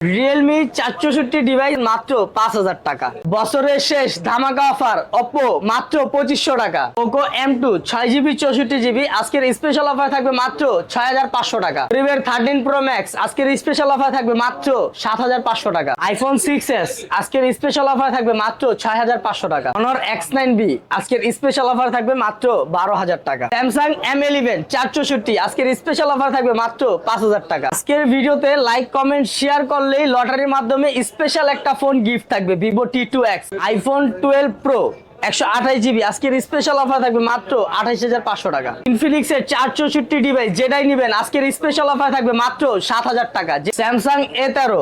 Realme 464 device মাত্র 5000 টাকা। বছরের শেষ ধামাকা অফার Oppo মাত্র 2500 টাকা। Poco M2 6GB 64GB আজকের স্পেশাল অফার থাকবে মাত্র 6500 টাকা। Vivo 13 Pro Max আজকের স্পেশাল অফার থাকবে মাত্র 7500 টাকা। iPhone 6s আজকের স্পেশাল অফার থাকবে মাত্র 6500 টাকা। Honor X9B আজকের স্পেশাল অফার থাকবে মাত্র 12000 টাকা। Samsung M11 464 আজকের স্পেশাল অফার থাকবে মাত্র 5000 টাকা। আজকের ভিডিওতে লাইক কমেন্ট শেয়ার করলেই লটারির মাধ্যমে স্পেশাল একটা ফোন গিফট থাকবে Vivo T2X, iPhone 12 Pro 128GB আজকের স্পেশাল অফার থাকবে মাত্র 28500 টাকা। ইনফিনিক্স এর 464 ডিভাইস যেটাই নেবেন আজকের স্পেশাল অফার থাকবে মাত্র 7000 টাকা। Samsung A13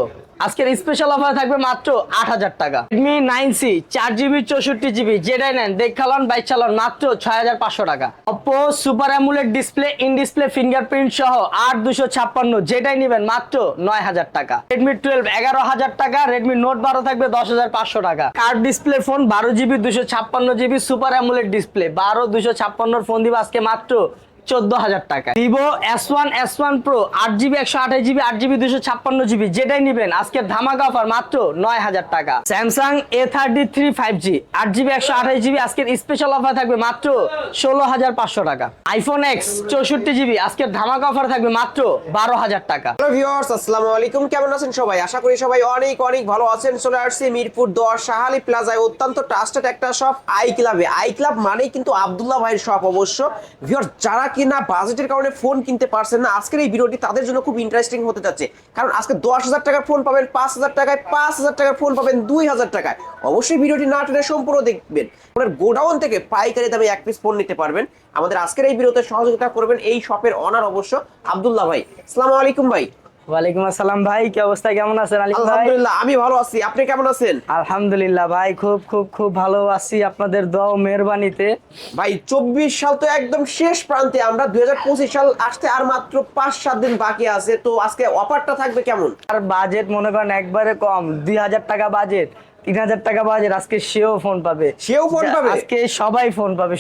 আজকের স্পেশাল অফার থাকবে মাত্র 8000 টাকা। Redmi 9C 4GB 64GB যেটাই নেন দেখ চালান বাইক চালান মাত্র 6500 টাকা। Oppo super AMOLED display in display fingerprint সহ 8256 যেটাই নেবেন মাত্র 9000 টাকা। Redmi 12 11000 টাকা। Redmi Note 12 থাকবে 10500 টাকা। Curve display phone 12GB 256GB super AMOLED display 12 256 phone দিবে আজকে মাত্র 14000 টাকা। Vivo S1 Pro 8GB 128GB 8GB 256GB যেটাই নেবেন আজকের ধামাকা অফার মাত্র 9000 টাকা। Samsung A33 5G 8GB 128GB আজকের স্পেশাল অফার থাকবে মাত্র 16500 টাকা। iPhone X 64GB আজকের ধামাকা অফার থাকবে মাত্র 12000 টাকা। হ্যালো ভিউয়ার্স, আসসালামু আলাইকুম। কেমন আছেন সবাই? আশা করি সবাই অনেক অনেক ভালো আছেন। চলে আসছি মিরপুর 10 শাহালি প্লাজায় অত্যন্ত ট্রাস্টেড একটা শপ আই ক্লাব মানেই কিন্তু আব্দুল্লাহ ভাইয়ের শপ। অবশ্য ভিউয়ার্স, যারা কিনা বাজেটের কারণে ফোন কিনতে পারছেন না, আজকের এই ভিডিওটি তাদের জন্য খুব ইন্টারেস্টিং হতে যাচ্ছে। কারণ আজকে 10000 টাকার ফোন পাবেন 5000 টাকায়, 5000 টাকার ফোন পাবেন 2000 টাকায়। অবশ্যই ভিডিওটি না টেনে সম্পূর্ণ দেখবেন। আপনার গোডাউন থেকে পাইকারি দামে এক পিস ফোন নিতে পারবেন। আমাদের আজকের এই ভিডিওতে সহযোগিতা করবেন এই শপের অনার অবশ্য আব্দুল্লাহ ভাই। আসসালামু আলাইকুম ভাই। ওয়ালাইকুম আসসালাম ভাই, কি অবস্থা, কেমন আছেন? আলহামদুলিল্লাহ আমি ভালো আছি, আপনি কেমন আছেন? আলহামদুলিল্লাহ ভাই, খুব খুব খুব ভালো আছি আপনাদের দোয়া ও মেহেরবানিতে। ভাই 24 সাল তো একদম শেষ প্রান্তে, আমরা 2025 সাল আসতে আর মাত্র 5-7 দিন বাকি আছে। তো আজকে অফারটা থাকবে কেমন? আর বাজেট মনে করেন একবারে কম, 2000 টাকা বাজেট, 3000 টাকা বাজেট, আজকে সেও ফোন পাবে। আজকে সবাই ফোন পাবে,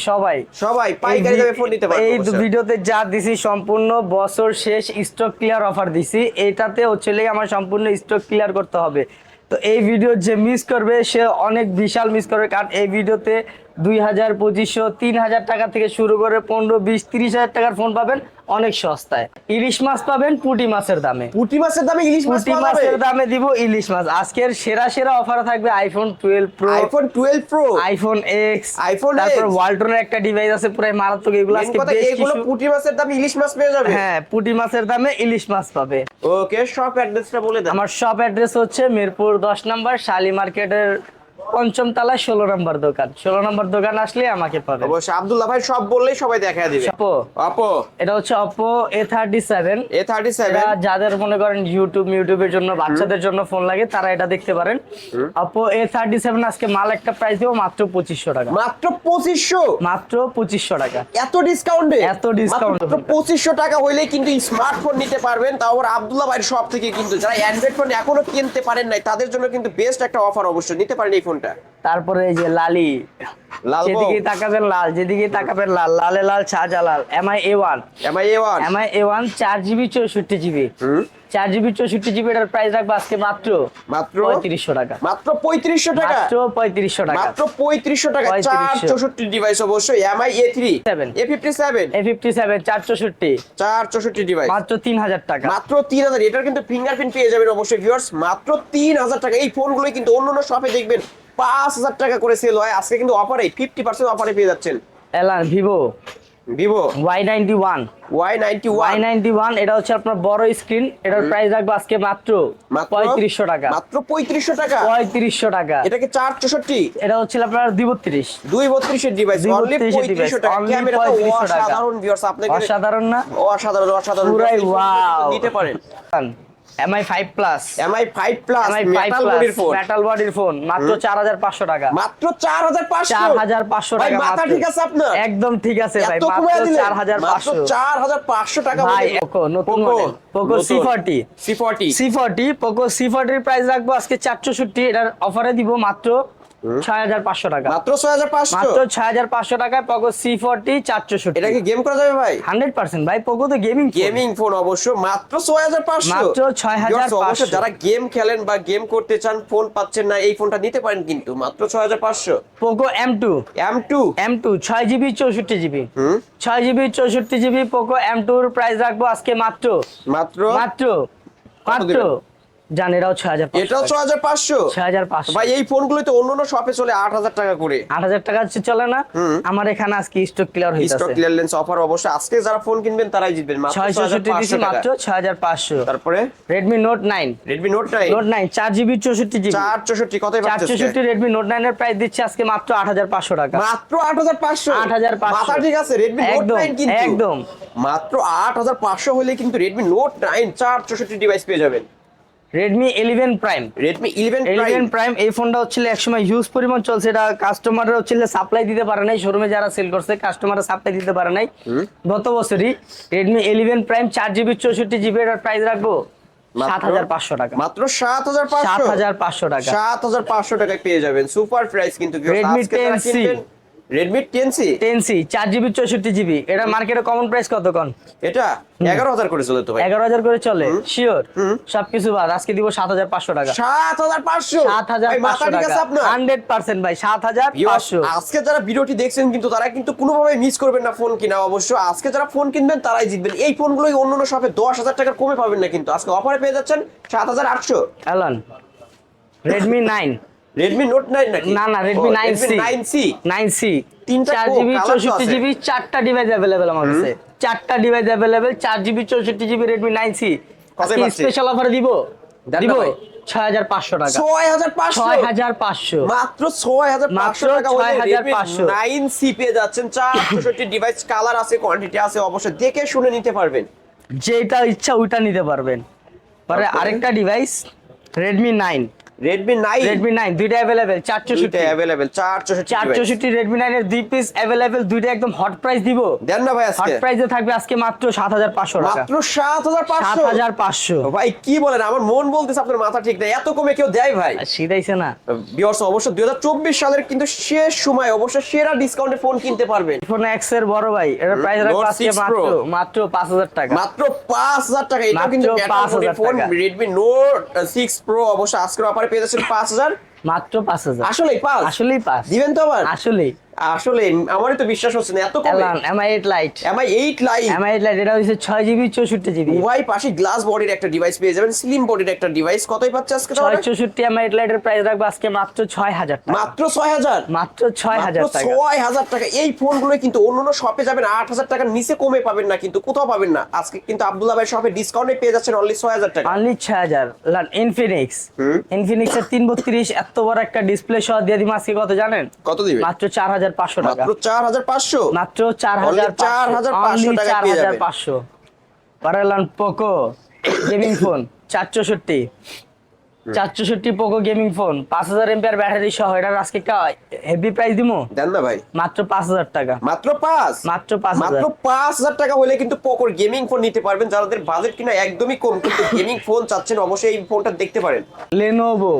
সবাই পাইকারি দামে ফোন নিতে পারবে। এই ভিডিওতে যা দিছি সম্পূর্ণ বছর শেষ স্টক ক্লিয়ার অফার দিছি। এইটাতে হচ্ছে আমার সম্পূর্ণ স্টক ক্লিয়ার করতে হবে। তো এই ভিডিও যে মিস করবে সে অনেক বিশাল মিস করবে, কারণ এই ভিডিওতে 2000 2500 3000 টাকা থেকে শুরু করে 15 20 30,000 টাকার ফোন পাবেন অনেক সস্তায়। ইলিশ মাছ পাবেন পুঁটি মাছের দামে। পুঁটি মাছের দামে ইলিশ মাছ পুঁটি মাছের দামে দিব ইলিশ মাছ। আজকের সেরা অফার থাকবে iPhone 12 Pro, iPhone X, তারপর ওয়ালটনের একটা ডিভাইস আছে পুরো মারাত্মক। এগুলো আজকে এগুলো পুঁটি মাছের দামে ইলিশ মাছ পেয়ে যাবে। হ্যাঁ, পুঁটি মাছের দামে ইলিশ মাছ পাবে। ওকে, শপ অ্যাড্রেসটা বলে দেন। আমার শপ অ্যাড্রেস হচ্ছে মিরপুর 10 নম্বর শালি মার্কেটের 5ম তলায় 16 নম্বর দোকান। 16 নম্বর দোকান আসলে আমাকে পাবে। অবশ্যই আব্দুল্লাহ ভাই সব বললেই সবাই দেখায় দিবে। Oppo এটা হচ্ছে Oppo A37। এটা যাদের মনে করেন ইউটিউবের জন্য বাচ্চাদের জন্য ফোন লাগে তারা এটা দেখতে পারেন। Oppo A37 আজকে মাল একটা প্রাইস দেব মাত্র 2500 টাকা। মাত্র 2500? মাত্র 2500 টাকা। এত ডিসকাউন্টে? এত ডিসকাউন্ট। মাত্র 2500 টাকা হইলে কিন্তু স্মার্টফোন নিতে পারবেন, তাও আবার আব্দুল্লাহ ভাইয়ের শপ থেকে। কিন্তু যারা অ্যান্ড্রয়েড ফোন এখনো কিনতে পারেন নাই তাদের জন্য কিন্তু বেস্ট একটা অফার, অবশ্যই নিতে পারেন এই ফোনটা। তারপরে এই যে লালি, যেদিকে তাকাবেন লাল, যেদিকে তাকাবেন লাল, লালে লাল Shahjalal. MI A1 4GB 64GB 4GB 64GB এর প্রাইস রাখবো আজকে মাত্র 3500 টাকা। মাত্র 3500 টাকা? মাত্র 3500 টাকা। মাত্র 3500 টাকা। 464 ডিভাইস অবশ্যই। MI A3 A57 464 ডিভাইস মাত্র 3000 টাকা। মাত্র 3000। এটার কিন্তু ফিঙ্গারপ্রিন্ট পেয়ে যাবেন অবশ্যই ভিউয়ার্স, মাত্র 3000 টাকা। এই ফোনগুলো কিন্তু অন্যান্য শপে দেখবেন 5000 টাকা করে সেল হয়, আজকে কিন্তু অফারে 50% অফারে পেয়ে যাচ্ছেন। ভিভো Y91 এটা হচ্ছে আপনার বড় স্ক্রিন। এটার প্রাইস রাখবো আজকে মাত্র 3500 টাকা। মাত্র 3500 টাকা? 3500 টাকা। এটা কি 464? এটা হচ্ছে আপনার 232 এর ডিভাইস, অনলি 3500 টাকা। ক্যামেরাটা অসাধারণ ভিউয়ার্স, আপনাকে অসাধারণ না? অসাধারণ পুরাই ওয়াও। নিতে পারেন। MI5 মেটাল বডির ফোন মাত্র 4500 টাকা। মাত্র 4500 টাকা। মাথা ঠিক আছে আপনার? একদম ঠিক আছে ভাই, মাত্র 4500 টাকা। ভাই নতুন model Poco C40 Poco C40 এর প্রাইস রাখবো আজকে 464। এটার অফারে দিব মাত্র 6,500 টাকা, মাত্র 6500, মাত্র 6,500 টাকায় পোকো C40 464। এটা কি গেম করা যাবে ভাই? 100% ভাই, পোকো তো গেমিং ফোন অবশ্য, মাত্র 6500, মাত্র 6,500। অবশ্য যারা গেম খেলেন বা গেম করতে চান, ফোন পাচ্ছেন না, এই ফোনটা নিতে পারেন কিন্তু মাত্র 6500। Poco M2 M2 6GB 64GB, 6GB 64GB Poco M2 এর প্রাইস রাখবো আজকে মাত্র মাত্র মাত্র কত মাত্র দিবেন? জান এটাও 6,500, এটাও 6500। 6,500 ভাই এই ফোনগুলো তো অন্য শপে চলে 8000 টাকা করে। 8,000 টাকা চলে না, আমার এখানে আজকে স্টক ক্লিয়ার স্টক হইতাছে। ক্লিয়ারেন্স অফার অবশ্য, আজকে যারা ফোন কিনবেন তারাই জিতবেন মাত্র 664 দিছি 6500 টাকা। মাত্র 6,500। তারপরে Redmi Note 9 Redmi Note 9 4GB 64GB, 464 কতই পাচ্ছেন? 464 Redmi Note 9 এর প্রাইস দিচ্ছে আজকে মাত্র 8,500 টাকা। মাত্র 8500। 8,500 মাথা ঠিক আছে, Redmi Note একদম, 9 কিন্তু একদম। মাত্র 8500 হলে কিন্তু Redmi Note 9 464 ডিভাইস পেয়ে যাবেন। Redmi 11 Prime Redmi 11 Prime এই ফোনটা হচ্ছিল একসময় হিউজ পরিমাণ চলছে, এটা কাস্টমাররা হচ্ছিল সাপ্লাই দিতে পারে নাই, শোরুমে যারা সেল করছে কাস্টমাররা সাপ্লাই দিতে পারে নাই। গত বছরই Redmi 11 Prime 4GB 64GB এর প্রাইস রাখবো 7,500 টাকা, মাত্র 7500। 7,500 টাকা। 7500 টাকায় পেয়ে যাবেন, সুপার প্রাইস কিন্তু। Redmi আজকে যারা 10C কিনবেন, Redmi 10C 10C 4GB 64GB, এটা মার্কেটে কমন প্রাইস কত কোন? এটা 11000 করে চলে তো ভাই। 11,000 করে চলে, শিওর? সবকিছু বাদ আজকে দিব 7,500 টাকা। 7500, ভাই মাথা 7,500 ঠিক টাকা, আছে আপনার? 100% ভাই, 7,500। আজকে যারা ভিডিওটি দেখছেন কিন্তু তারা কিন্তু কোনোভাবে মিস করবেন না ফোন কিনা। অবশ্য আজকে যারা ফোন কিনবেন তারাই জিতবেন। এই ফোনগুলোই অন্যান্য শপে 10,000 টাকার কমে পাবেন না, কিন্তু আজকে অফারে পেয়ে যাচ্ছেন 7800। এলন Redmi 9 Redmi Note 9 নাকি? না না, Redmi 9C 9C তিনটা 4GB colour তো আছে। 64GB, 4টা ডিভাইস अवेलेबल আমার কাছে, 4টা device available, 4GB 64GB Redmi 9C কত আজকে পাচ্ছি? স্পেশাল অফারে দিব দেন না দিব ভাই। 6,500 টাকা, 6500, 6,500 মাত্র 6500 মাত্র টাকা হলে Redmi 6,500 9C পেয়ে যাচ্ছেন। 464 ডিভাইস, কালার আছে, কোয়ান্টিটি আছে, অবশ্যই দেখে শুনে নিতে পারবেন। যেটা ইচ্ছা ওইটা নিতে পারবেন। পরে Okay. আরেকটা ডিভাইস Redmi 9 Redmi 9 দুইটা अवेलेबल, দুইটা 464 अवेलेबल, 464 ডিভাইস। 464 Redmi 9 এর দুই পিস अवेलेबल, দুইটা একদম হট প্রাইস দিব। দেন না ভাই হট আজকে প্রাইসে থাকবে আজকে মাত্র 7,500 টাকা, মাত্র 7500। 7,500। ভাই কি বলেন, আমার মন বলতেছে আপনার মাথা ঠিক নাই, এত কমে কেউ দেয় ভাই? শীতাইছে না? ভিউয়ার্স অবশ্য 2024 সালের কিন্তু শেষ সময় অবশ্য সেরা ডিসকাউন্টে ফোন কিনতে পারবেন। iPhone X এর বড় ভাই, এর প্রাইস রাখবো Note আজকে 6 Pro। মাত্র 5,000 টাকা, মাত্র 5000 টাকা। এটা মাত্র কিন্তু 5,000 ফোন টাকা। Redmi Note 6 Pro অবশ্য আজকের অফারে পেয়ে যাচ্ছেন 5000। মাত্র 5,000। আসলেই পাস? আসলেই পাস দিবেন তো আবার? আসলেই। আসলে আমারই তো বিশ্বাস হচ্ছে না এত কমে। এলান Mi8 Lite Mi8 Lite, Mi8 Lite এটা হইছে 6GB 64GB, উভয় পাশে গ্লাস বডির একটা ডিভাইস পেয়ে যাবেন, স্লিম বডির একটা ডিভাইস। কতই পাচ্ছে আজকে তাহলে? 664 Mi8 Lite এর প্রাইস রাখবো আজকে মাত্র 6,000 টাকা, মাত্র 6000। মাত্র 6,000 টাকা। 6000 টাকা। এই ফোনগুলো কিন্তু অন্যান্য শপে যাবেন 8000 টাকার নিচে কমে পাবেন না, কিন্তু কোথাও পাবেন না। আজকে কিন্তু আব্দুল্লাহ ভাই শপে ডিসকাউন্টে পেয়ে যাচ্ছেন অনলি 6000 টাকা। অনলি 6,000। ইনফিনিক্স এর 332 এত বড় একটা ডিসপ্লে সহ দিয়ে দিম আজকে কত জানেন? কত দিবেন? মাত্র 4,500 টাকা, মাত্র 4500। মাত্র 4,500 4,500 টাকা পেয়ে যাবেন। 4,500। পারেলান Poco gaming phone 464 Poco gaming phone 5000 MPR battery সহ, এটার আজকে একটা হেভি প্রাইস দিমু দেন না ভাই। মাত্র 5,000 টাকা, মাত্র 5। মাত্র 5,000। মাত্র 5000 টাকা হলে কিন্তু পোকোর গেমিং ফোন নিতে পারবেন। যাদের বাজেট কিনা একদমই কম কিন্তু গেমিং ফোন চাচ্ছেন, অবশ্যই এই ফোনটা দেখতে পারেন। লেনোভো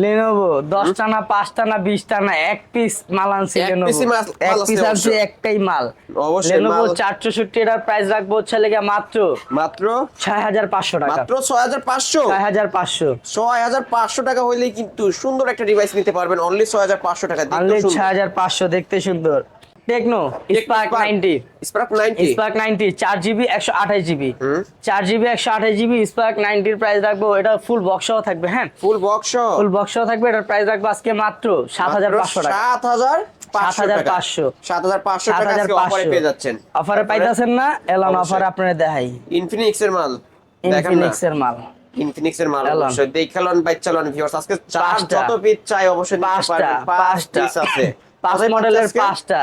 Lenovo 10 টানা 5 টানা 20 টানা এক পিস মাল আনছি, এক লেনোভো পিসই মাল এক আছে পিস আনছি, অবশ্য। একটাই মাল। অবশ্যই লেনোভো মাল। 464 এর প্রাইস রাখবো হচ্ছে লেগে মাত্র মাত্র 6,500 টাকা, মাত্র 6500। 6,500। 6500 টাকা হইলেই কিন্তু সুন্দর একটা ডিভাইস নিতে পারবেন অনলি 6500 টাকা। অনলি 6,500, দেখতে সুন্দর। Tecno Spark 90 spark 90 spark 90 4GB 128GB 4GB 128GB spark 90 এর প্রাইস রাখবো, এটা ফুল বক্স সহ থাকবে। হ্যাঁ, ফুল বক্স ফুল বক্স সহ থাকবে, এটার প্রাইস রাখবো আজকে মাত্র 7,500 টাকা, 7500 7,500 টাকা আজকে অফারে পেয়ে যাচ্ছেন। অফারে পাইতাছেন না? এলান অবশ্যই। অফারে আপনারা দেখাই, ইনফিনিক্স এর মাল দেখেন না, ইনফিনিক্স এর মাল ইনফিনিক্স এর মাল এলান। অবশ্যই দেখালন বাইচালন ভিউয়ার্স। আজকে চার পাঁচটা। যত পিস চাই অবশ্যই নিতে পারবেন। 5 পিস আছে, 5 কোথায় মডেলের পাচ্ছে আজকে? 5টা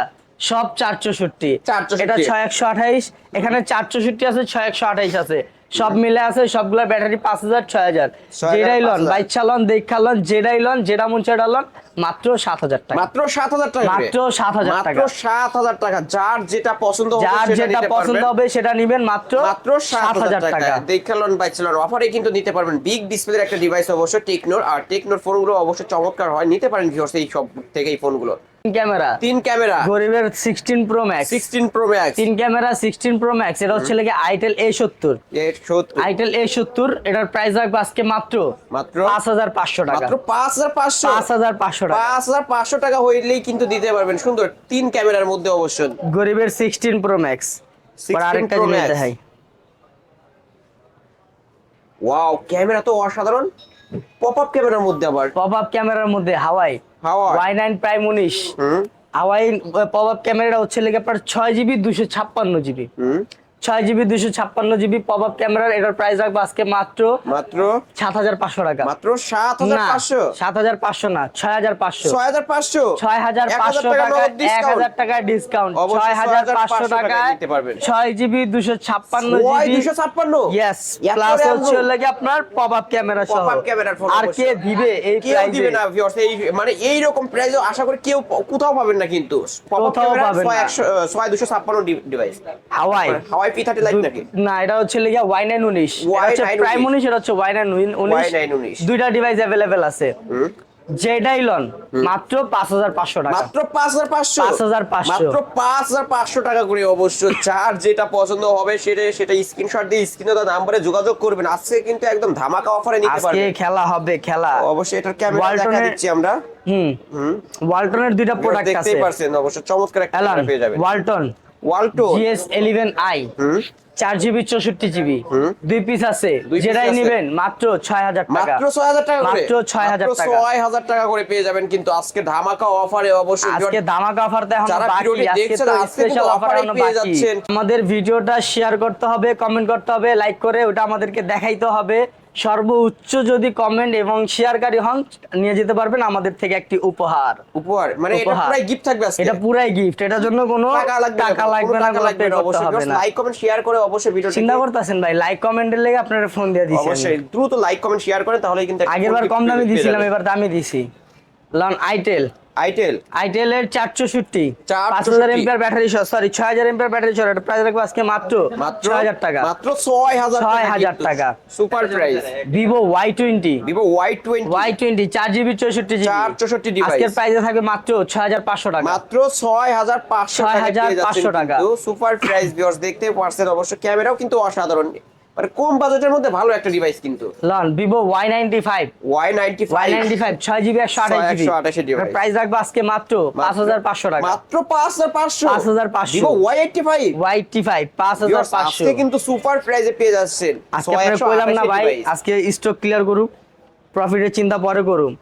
সব 464। 464 এটা 6,128, এখানে 464 আছে, 6,128 আছে। সব মিলে আছে, সবগুলা ব্যাটারি 5000 6000, 6000, যেটাই লন 5000 বাইচ্চা লন দেখা লন যেটাই লন যেটা মন সেটা লন মাত্র 7000 টাকা, মাত্র 7000 টাকা করে। মাত্র 7000 মাত্র টাকা। 7000 টাকা, যার যেটা পছন্দ হবে যার সেটা যেটা নিতে পছন্দ পারবেন। হবে সেটা নিবেন মাত্র মাত্র 7000 টাকা দেখালন বাইচলন অফারে কিন্তু নিতে পারবেন। বিগ ডিসপ্লের একটা ডিভাইস অবশ্য টেকনোর, আর টেকনোর ফোনগুলো অবশ্য চমৎকার হয়, নিতে পারেন ভিউয়ার্স এই সব থেকে এই ফোনগুলো। ক্যামেরা, 3 ক্যামেরা, গরিবের 16 pro max, 16 pro max, 3 camera 16 pro max, এটা হচ্ছে লাগে আইটেল A70, 170, আইটেল A70, এটার প্রাইস রাখবো আজকে মাত্র মাত্র 5500 টাকা, মাত্র 5500, 5500 টাকা। 5500 টাকা হইলেই কিন্তু দিতে পারবেন সুন্দর 3 ক্যামেরার মধ্যে অবশ্য। গরিবের 16 প্রো ম্যাক্স, 16 আরেকটা Pro জিনিস Max। দেখাই, ওয়াও ক্যামেরা তো অসাধারণ, পপ আপ ক্যামেরার মধ্যে আবার পপ আপ ক্যামেরার মধ্যে হাওয়াই হাওয়াই। Y9 প্রাইম 19, হুম হাওয়াই পপ আপ ক্যামেরাটা হচ্ছে লেগে আপনার 6GB 256GB, হুম 6GB 256GB পপ আপ ক্যামেরার, এটার প্রাইস রাখবো আজকে মাত্র মাত্র 7500 টাকা, মাত্র 7500, 7500 না 6500, 6500, 6500 টাকা, 1000 টাকা ডিসকাউন্ট, অবশ্যই 6500 টাকায় টাকায় নিতে পারবেন। 6GB 256GB, 256, ইয়েস, এত প্লাস RAM হচ্ছে রোম। লাগে আপনার পপ আপ ক্যামেরা সহ। Pop-up ক্যামেরার ফোন আর কে অবশ্যই। দিবে এই কেউ প্রাইসে? দিবে না ভিউয়ার্স, এই মানে এই রকম প্রাইসে আশা করি কেউ কোথাও পাবেন না কিন্তু। পপ আপ কোথাও ক্যামেরা পাবেন না। 6256 ডিভাইস। হাওয়াই হাওয়াই P30 লাইট নাকি? না, এটা হচ্ছে লিগা Y9 19, এটা হচ্ছে Y9 প্রাইম 19, এটা হচ্ছে Y9 19, Y9 19 দুইটা ডিভাইস अवेलेबल আছে। হুম যেটাই লন মাত্র 5500 টাকা, মাত্র 5500, 5500, মাত্র 5500 টাকা করে। অবশ্য যার যেটা পছন্দ হবে সেটা স্ক্রিনশট দিয়ে স্ক্রিনে দেওয়া নাম্বারে যোগাযোগ করবেন। আজকে কিন্তু একদম ধামাকা অফারে নিতে আজকে পারবেন। খেলা হবে খেলা। অবশ্যই এটার ক্যামেরা দেখা ওয়ালটনের- দিচ্ছি আমরা। হুম, হুম ওয়ালটনের দুইটা প্রোডাক্ট আছে, দেখতেই পারছেন অবশ্য চমৎকার একটা এলান ক্যামেরা পেয়ে যাবেন। ওয়ালটন ওয়ালটো GS11i, হুম 4GB 64GB, হুম। দুই পিস আছে, দুই piece যেটাই আছে। নিবেন মাত্র 6000 টাকা, মাত্র 6000 টাকা করে, মাত্র 6000 মাত্র টাকা। 6000 টাকা করে পেয়ে যাবেন কিন্তু আজকে ধামাকা অফারে। অবশ্যই আজকে ধামাকা অফারটা এখন যারা বাকি, ভিডিওটি আজকে দেখছেন তো আজকে স্পেশাল কিন্তু অফার অফারে এখনো পেয়ে বাকি। যাচ্ছেন। আমাদের ভিডিওটা শেয়ার করতে হবে, কমেন্ট করতে হবে, লাইক করে ওটা আমাদেরকে দেখাইতে হবে। সর্বোচ্চ যদি কমেন্ট এবং শেয়ারকারী হন নিয়ে যেতে পারবেন আমাদের থেকে একটি উপহার। উপহার মানে এটা উপহার। পুরাই গিফট থাকবে আজকে। এটা পুরাই গিফট, এটার জন্য কোনো টাকা লাগবে না, টাকা লাগবে না, টাকা কোনো লাগবে pay না। করতে অবশ্যই হবে না। লাইক কমেন্ট শেয়ার করে অবশ্যই ভিডিওটি চিন্তা করতেছেন ভাই, লাইক কমেন্টের লেগে আপনার ফোন দিয়ে দিছি আমি। অবশ্যই দ্রুত লাইক কমেন্ট শেয়ার করেন, তাহলে কিন্তু একটা আগের বার gift কম দামে পেয়ে দিছিলাম, যাবেন। এবার দামি দিছি। লন আইটেল, আইটেল আইটেলের 464, 464 5000 এমপিআর ব্যাটারি সহ, সরি 6000 এমপিআর ব্যাটারি সহ, এটা প্রাইস রাখবো আজকে মাত্র মাত্র 6000 টাকা, মাত্র 6000 টাকা। Super price. Vivo Y20, Vivo Y20 Y20 4GB 64GB, 464 device আজকের প্রাইসে থাকবে মাত্র 6500 টাকা, মাত্র 6500 টাকা পেয়ে যাচ্ছেন 6500 টাকা। কিন্তু সুপার প্রাইস ভিউয়ার্স দেখতে পারছেন। অবশ্য ক্যামেরাও কিন্তু অসাধারণ, মানে কম বাজেটের মধ্যে ভালো একটা ডিভাইস কিন্তু। Loan Vivo Y95, Y95 6GB 128GB, 128 device. Price রাখবো আজকে মাত্র 5500 টাকা, মাত্র 5500, 5500 ভিভো Y85 Y85 ভিউয়ার্স 5500। আজকে কিন্তু সুপার প্রাইসে পেয়ে যাচ্ছেন। আজকে আপনারা কইলাম না ভাই, আজকে স্টক ক্লিয়ার করুন, প্রফিটের চিন্তা পরে করুন।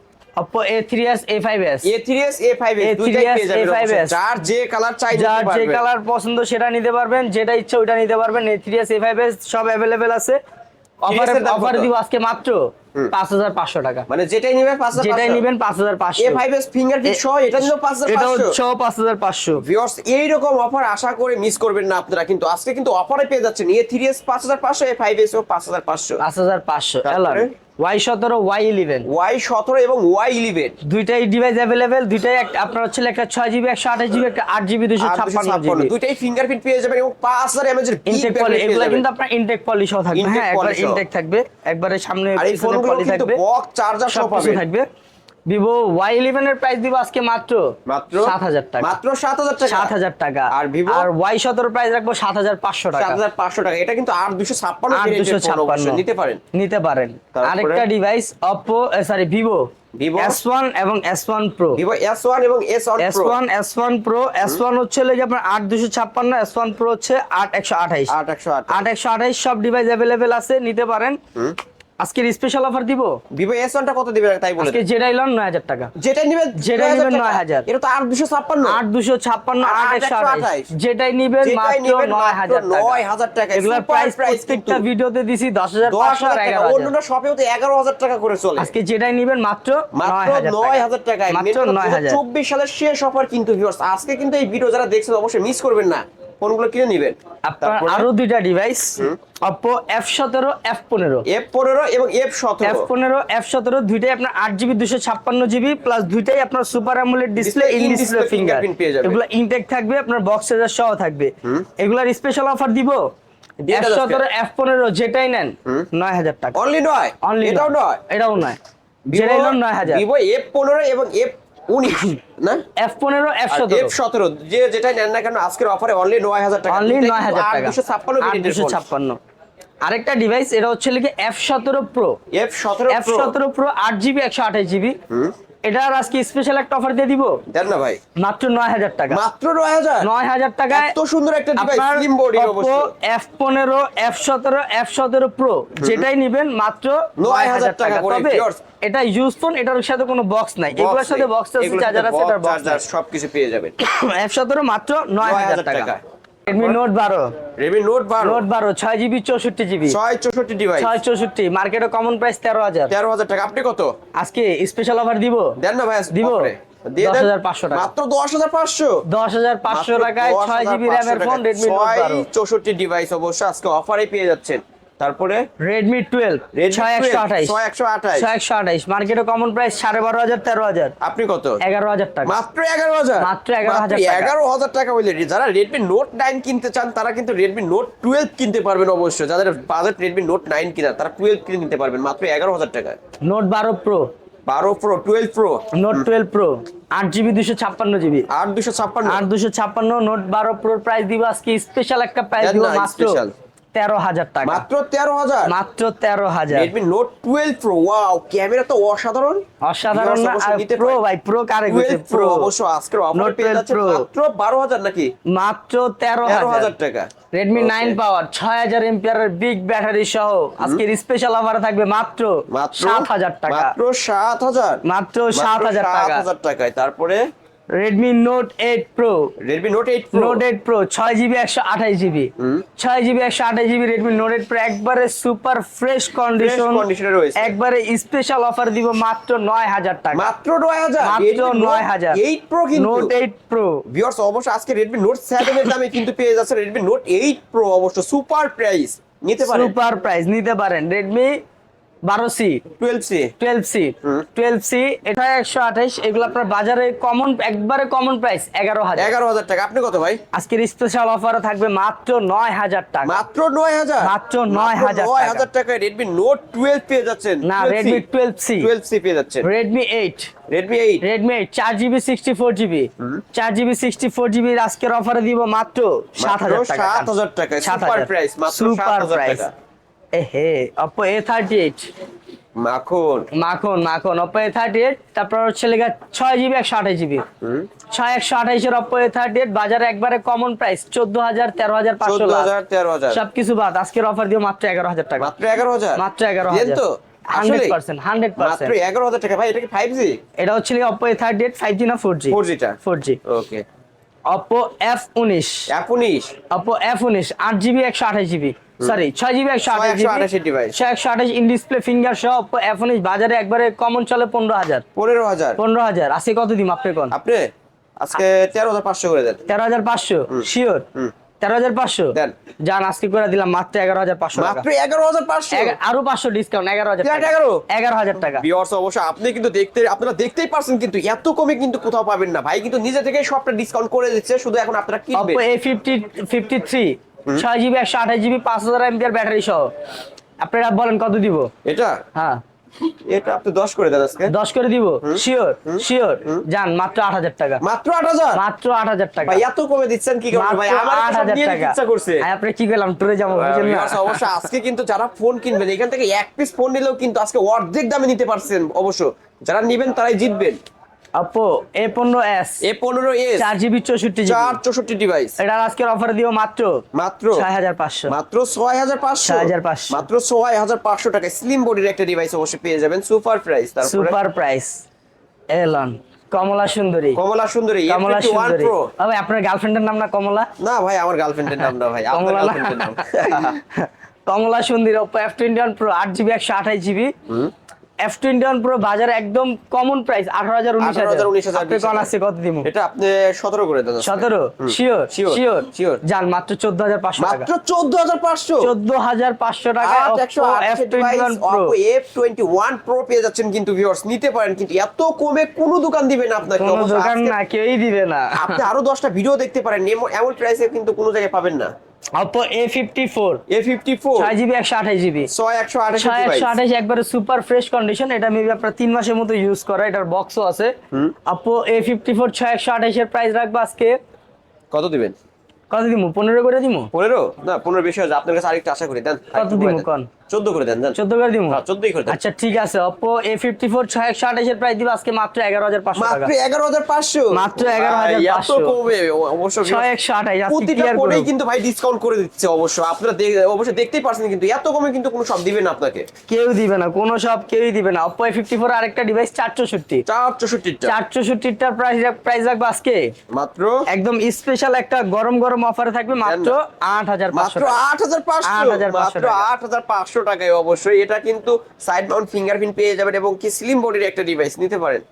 Oppo A3s A5s, A3s A5s দুইটাই পেয়ে যাবেন। A5s, যার যে কালার চাই নিতে যার যে পারবেন। কালার পছন্দ সেটা নিতে পারবেন, যেটা ইচ্ছা ওইটা নিতে পারবেন। A3s A5s সব अवेलेबल আছে। অফারে এর দাম অফারে কত? দিব আজকে মাত্র 5500 টাকা, মানে যেটাই নেবেন 5500, যেটাই নেবেন 5500, A5s ফিঙ্গারপ্রিন্ট সহ এটা নিলেও এটা 5500। হচ্ছে 5500। ভিউয়ার্স এইরকম অফার আশা করে মিস করবেন না আপনারা, কিন্তু আজকে কিন্তু অফারে পেয়ে যাচ্ছেন। A3s 5500, A5s ও 5500, 5500 এলান তারপরে? Y17 Y11, Y17 এবং Y11 দুইটাই ডিভাইস अवेलेबल, দুইটাই আপনার হচ্ছে একটা 6GB 128GB, একটা 8GB 256GB। দুইটাই ফিঙ্গারপ্রিন্ট পেয়ে যাবেন এবং 5000 mAh এর বিগ ইনটেক পলি, ব্যাটারি পেয়ে এগুলা যাবেন। কিন্তু আপনার ইনটেক পলিশও থাকবে। Intake হ্যাঁ, একবার polish ও। ইনটেক থাকবে, একবারে সামনে আর এই পিছনে ফোনগুলো পলি কিন্তু থাকবে, বক্স চার্জার সব সব কিছু পাবেন। থাকবে। ভিভো Y11 এর প্রাইস দিব আজকে মাত্র মাত্র 7000 টাকা, মাত্র 7000 টাকা 7000 টাকা। আর Vivo? আর Y17 প্রাইস রাখবো 7500 টাকা, 7500 টাকা। এটা কিন্তু 8256 ভেরিয়েন্টের ফোন, 8256 অবশ্যই নিতে পারেন। নিতে পারেন। তারপরে? আরেকটা device Oppo sorry Vivo Vivo? S1 এবং S1 Pro, ভিভো S1 এবং S1 Pro, S1 Pro, S1 হচ্ছে লাগে আপনার 8256, S1 Pro হচ্ছে 8128, 8128। 8128 সব ডিভাইস अवेलेबल আছে, নিতে পারেন। আজকের স্পেশাল অফার দিব, ভিভো S1 টা কত দিবেন তাই বলেন? আজকে যেটাই লন 9000 টাকা, যেটা নিবেন যেটা নিবেন 9000, এটা তো 8256, 8256 আর 8128, যেটাই নিবেন মাত্র 9000 টাকা। 9000 টাকা। এগুলার প্রাইস প্রত্যেকটা ভিডিওতে দিছি 10500 আর 11000। অন্যান্য শপেও তো 11000 টাকা করে চলে। আজকে যেটাই নিবেন মাত্র মাত্র 9000 টাকায়, মাত্র 9000। 24 সালের শেষ অফার কিন্তু ভিউয়ার্স। আজকে কিন্তু এই ভিডিও যারা দেখছেন অবশ্যই মিস করবেন না। ফোনগুলো কিনে নেবেন। আপনার আরো দুইটা device Oppo F17 F15 F15 এবং F17 F17 দুইটাই আপনার 8GB 256GB প্লাস দুইটাই আপনার super AMOLED display in display finger এগুলো ইনটেক থাকবে আপনার বক্স চার্জার সহ থাকবে এগুলার স্পেশাল অফার দিব F17 F15 যেটাই নেন 9000 টাকা অনলি 9 এটাও নয় যেটাই নেন 9000 Vivo F15 এবং F19 না F15 F17 F17 যেটাই নেন না কেন আজকের অফারে অনলি 9000 টাকা অনলি 9000 টাকা 256 ভেরিয়েন্টের ফোন 256 আরেকটা ডিভাইস এটা হচ্ছে লিখে F17 Pro F17 Pro 8GB 128GB এটার আজকে স্পেশাল একটা অফার দিয়ে দিব দেন না ভাই মাত্র 9000 টাকা মাত্র 9000 টাকায় এত সুন্দর একটা ডিভাইস স্লিম বডি অবশ্য F15 F17 Pro যেটাই নেবেন মাত্র 9000 টাকা করে তবে এটা ইউজ ফোন এটার সাথে কোনো বক্স নাই এগুলোর সাথে বক্স আছে চার্জার আছে এটার বক্স চার্জার সবকিছু পেয়ে যাবেন F17 মাত্র 9000 টাকা Redmi Note 12 6GB 64GB 664 device 664 মার্কেটে কমন প্রাইস 13000 টাকা আপনি কত আজকে স্পেশাল অফার দিব দেন না ভাই দিব দিয়ে দেন 10500 টাকা মাত্র 10500 টাকায় 6GB RAM এর ফোন Redmi Note 12 664 ডিভাইস অবশ্য আজকে অফারে পেয়ে যাচ্ছেন তারপরে Redmi 12 6128 মার্কেটে কমন প্রাইস 12500 13000 আপনি কত 11000 টাকা মাত্র 11000 টাকা হইলে যারা Redmi Note 9 কিনতে চান তারা কিন্তু Redmi Note 12 কিনতে পারবেন অবশ্যই যাদের বাজেট Redmi Note 9 কিনা তারা 12 কিনে নিতে পারবেন মাত্র 11000 টাকায় Note 12 Pro 12 Pro Note 12 Pro 8GB 256GB 8256 Note 12 Pro price দিব আজকে স্পেশাল একটা প্রাইস দিব মাত্র 13000 টাকা মাত্র 13000 Redmi Note 12 Pro wow camera তো অসাধারণ না প্রো ভাই প্রো কারে গেছে প্রো অবশ্য আজকের অফার পেয়ে যাচ্ছে মাত্র 12000 নাকি মাত্র 13000 টাকা Redmi 9 পাওয়ার 6000 mAh এর বিগ ব্যাটারি সহ আজকের স্পেশাল অফারে থাকবে মাত্র 7000 টাকা মাত্র 7000 টাকায় তারপরে Redmi Note 8 Pro Note 8 Pro 6GB 128GB 6GB 128GB Redmi Note 8 Pro একবারে সুপার ফ্রেশ কন্ডিশনে রয়েছে একবারে স্পেশাল অফার দিব মাত্র 9000 টাকা মাত্র 9000 8 Pro কিন্তু Note 8 Pro ভিউয়ার্স অবশ্য আজকে Redmi Note 7 এর দামে কিন্তু পেয়ে যাচ্ছে Redmi Note 8 Pro অবশ্য সুপার প্রাইস নিতে পারেন Redmi 12C 12C এটা 128 এগুলো আপনার বাজারে একবারে কমন প্রাইস 11000 টাকা আপনি কত ভাই আজকের স্পেশাল অফারে থাকবে মাত্র 9000 টাকা মাত্র 9000 টাকায় Redmi Note 12 পেয়ে যাচ্ছেন না Redmi 12C পেয়ে যাচ্ছেন Redmi 8 4GB 64GB 4GB 64GB আজকের অফারে দিব মাত্র 7000 টাকা সুপার প্রাইস মাত্র 7000 টাকা Oppo A38 মাখন Oppo A38 তারপর হচ্ছে লেগা 6GB 128GB 128 এর Oppo A38 বাজারে একবারে কমন প্রাইস 14000 13500 সবকিছু বাদ আজকের অফার দিও মাত্র 11000 টাকা মাত্র 11000 তো 100% মাত্র 11000 টাকা ভাই এটা কি 5G এটা হচ্ছে Oppo A38 5G না 4G okay Oppo F19 8GB 128GB sorry 6GB 128GB device 128 in display finger সহ Oppo F19 বাজারে একবারে কমন চলে 15000 আজকে কত দিম আপনি কোন আপনি আজকে 13500 করে দেন 13500 শিওর 13500 দেন জান আজকে করে দিলাম মাত্র 11500 টাকা মাত্র 11500 আরো 500 ডিসকাউন্ট 11000 টাকা ভিউয়ার্স অবশ্য আপনি কিন্তু আপনারা দেখতেই পারছেন কিন্তু এত কমে কিন্তু কোথাও পাবেন না ভাই কিন্তু নিজে থেকেই সবটা ডিসকাউন্ট করে দিচ্ছে শুধু এখন আপনারা কিনবেন Oppo A53 6GB 128GB 5000 mAh battery সহ আপনারা বলেন কত দিব এটা হ্যাঁ এটা আপনি 10 করে দেন আজকে 10 করে দিব শিওর জান মাত্র 8000 টাকা মাত্র 8000 টাকা ভাই এত কমে দিচ্ছেন কি কারণে ভাই আমার 8000 টাকা ইচ্ছা করছে আপনি কি গেলাম টুরে যাবো বুঝছেন না অবশ্য আজকে কিন্তু যারা ফোন কিনবেন এখান থেকে এক পিস ফোন নিলেও কিন্তু আজকে অর্ধেক দামে নিতে পারছেন অবশ্য যারা নেবেন তারাই জিতবেন Oppo A15s 4GB 64GB device এটা আজকের অফার দিও মাত্র 6500 মাত্র 6500 টাকা স্লিম বডির একটা ডিভাইস অবশ্যই পেয়ে যাবেন সুপার প্রাইস এলন কমলা সুন্দরী Pro ভাই আপনার গার্লফ্রেন্ডের নাম না কমলা না ভাই আমার গার্লফ্রেন্ডের নাম না ভাই আপনার গার্লফ্রেন্ডের নাম কমলা সুন্দরী Oppo F21 Pro 8GB 128GB F21 Pro বাজারে একদম কমন প্রাইস 18,000 19,000 19,000 আপনি কোন আছে কত দিমু? এটা আপনি 17 করে দেন 17 শিওর Sure, শিওর sure. জান মাত্র 14,500 টাকা মাত্র 14,500 14,500 টাকা Oppo F21 Pro F21 Pro পেয়ে যাচ্ছেন কিন্তু ভিউয়ার্স নিতে পারেন কিন্তু এত কমে কোনো দোকান দিবে না আপনাকে কোনো অবশ্য দোকান আজকে না কেউই দিবে না আপনি আরো 10টা ভিডিও দেখতে পারেন এমন প্রাইসে কিন্তু কোনো জায়গায় পাবেন না Oppo A54 A54 6GB 128GB 128 একবারে সুপার ফ্রেশ কন্ডিশন এটা মেবি আপনার 3 মাসের মতো ইউজ করা এটার বক্সও আছে Oppo A54 128 এর প্রাইস রাখবো আজকে কত দিবেন কত দিমু 15 করে দিমু 15 না 15 বেশি হয়ে আপনার কাছে আরেকটু আশা করি দেন কত দিমু কোন 14 করে দেন 14 করে দিমু হ্যাঁ 14ই করে দেন আচ্ছা ঠিক আছে Oppo A54 128 এর প্রাইস দিব আজকে মাত্র 11,500 টাকা মাত্র 11,500 মাত্র 11,500 এত কমে অবশ্য 128 প্রতিটা কোণেই কিন্তু ভাই ডিসকাউন্ট করে দিচ্ছে অবশ্য আপনারা অবশ্যই দেখতেই পারছেন কিন্তু এত কমে কিন্তু কোনো সব দিবে না আপনাকে কেউ দিবে না কোনো সব কেউই দিবে না Oppo A54 আরেকটা ডিভাইস 464 464 টার প্রাইস রাখবো আজকে মাত্র একদম স্পেশাল একটা গরম গরম অফারে থাকবে মাত্র 8,500 মাত্র টাকা 8,500 মাত্র 8,500 টাকায় অবশ্যই এটা কিন্তু সাইড মাউন্ট ফিঙ্গারপ্রিন্ট পেয়ে যাবেন এবং কি স্লিম বডির একটা ডিভাইস নিতে পারেন